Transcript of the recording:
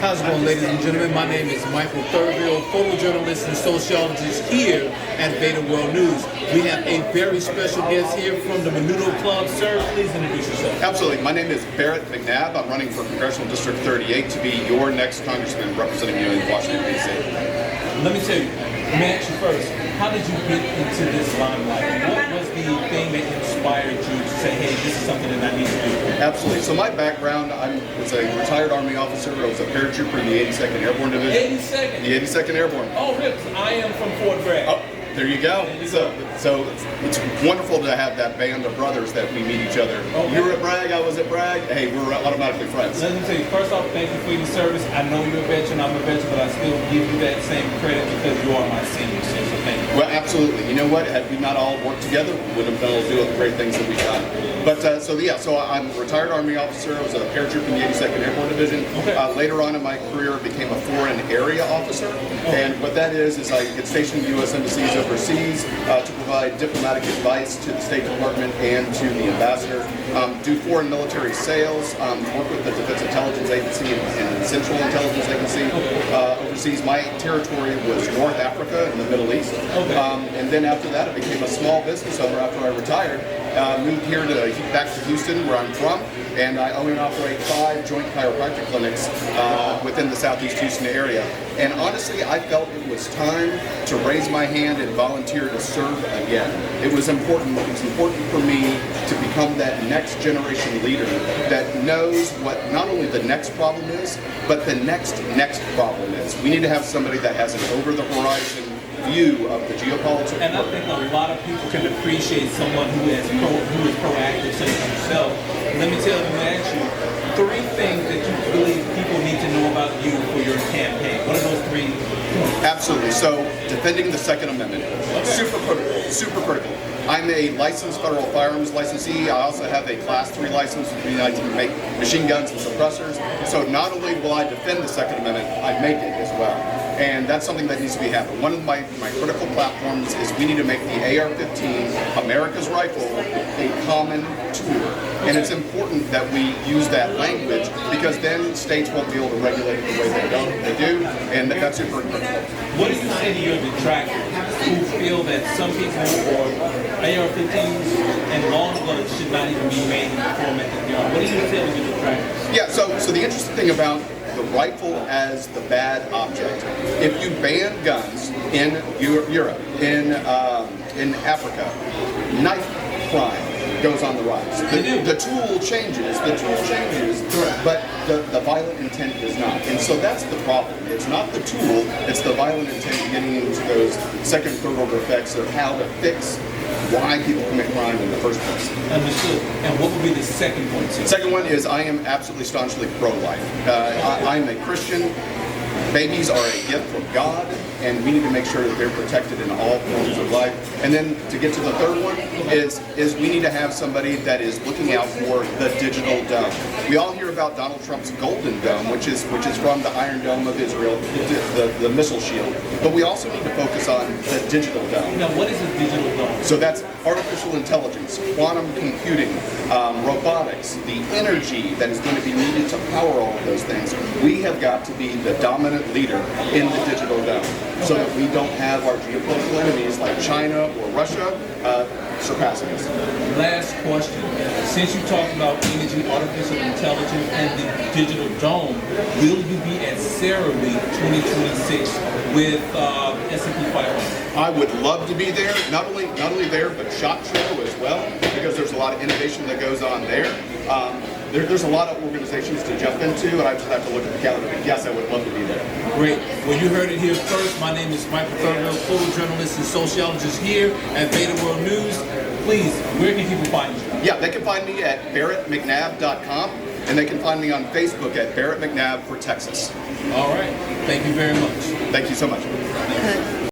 How's it going, ladies and gentlemen? My name is Michael Thurville, photojournalist and sociologist here at VEDA World News. We have a very special guest here from the Menudo Club. Sir, please introduce yourself. Absolutely. My name is Barret Mcnabb. I'm running for Congressional District 38 to be your next congressman representing you in Washington, D.C. Let me tell you, let me ask you first, how did you get into this limelight? What was the thing that inspired you to say, hey, this is something that I need to do? Absolutely. So my background, I was a retired Army officer. I was a paratrooper in the 82nd Airborne Division. 82nd? The 82nd Airborne. Oh, really? I am from Fort Bragg. Oh, there you go. So it's wonderful to have that band of brothers that we meet each other. Okay. You were at Bragg, I was at Bragg. Hey, we're automatically friends. Let me tell you, first off, thank you for your service. I know you're a veteran, I'm a veteran, but I still give you that same credit because you are my senior, so thank you. Well, absolutely. You know what? Had we not all worked together, we wouldn't have been able to do the great things that we've done. But so I'm a retired Army officer. I was a paratrooper in the 82nd Airborne Division. Okay. Later on in my career, I became a foreign area officer. And what that is I get stationed in U.S. embassies overseas to provide diplomatic advice to the State Department and to the ambassador. Do foreign military sales, work with the Defense Intelligence Agency and Central Intelligence Agency overseas. My territory was North Africa in the Middle East. Okay. And then after that, I became a small business owner after I retired. Moved here back to Houston, where I'm from, and I own and operate 5 joint chiropractic clinics within the Southeast Houston area. And honestly, I felt it was time to raise my hand and volunteer to serve again. It was important. It was important for me to become that next generation leader that knows what not only the next problem is, but the next problem is. We need to have somebody that has an over-the-horizon view of the geopolitics. And I think a lot of people can appreciate someone who is proactive, such as yourself. Let me ask you 3 things that you believe people need to know about you for your campaign. What are those 3 points? Absolutely. So, defending the Second Amendment. Okay. Super critical. I'm a licensed federal firearms licensee. I also have a Class 3 license, which means I can make machine guns and suppressors. So not only will I defend the Second Amendment, I make it as well. And that's something that needs to be happening. One of my critical platforms is we need to make the AR-15, America's rifle, a common tool. And it's important that we use that language because then states won't be able to regulate it the way they do, and that's super critical. What do you say to your detractors who feel that some people or AR-15s and long guns should not even be made in the format that they are? What do you tell your detractors? Yeah, so the interesting thing about the rifle as the bad object. If you ban guns in Europe, in Africa, knife crime goes on the rise. The tool changes, but the violent intent does not. And so that's the problem. It's not the tool, it's the violent intent getting into those second, third order effects of how to fix why people commit crime in the first place. Understood. And what would be the second point? Second one is I am absolutely staunchly pro-life. I'm a Christian. Babies are a gift from God, and we need to make sure that they're protected in all forms of life. And then to get to the third one is we need to have somebody that is looking out for the digital dome. We all hear about Donald Trump's Golden Dome, which is from the Iron Dome of Israel, the missile shield. But we also need to focus on the digital dome. Now, what is a digital dome? So that's artificial intelligence, quantum computing, robotics, the energy that is going to be needed to power all of those things. We have got to be the dominant leader in the digital dome so that we don't have our geopolitical enemies like China or Russia surpassing us. Last question. Since you talked about energy, artificial intelligence, and the digital dome, will you be at CERAWeek 2026 with S&P 500? I would love to be there, not only there, but SHOT Show as well, because there's a lot of innovation that goes on there. There's a lot of organizations to jump into, and I just have to look at the calendar. But yes, I would love to be there. Great. Well, you heard it here first. My name is Michael Thurville, photojournalist and sociologist here at VEDA World News. Please, where can people find you? Yeah, they can find me at barretmcnabb.com, and they can find me on Facebook at Barret McNabb for Texas. All right. Thank you very much. Thank you so much.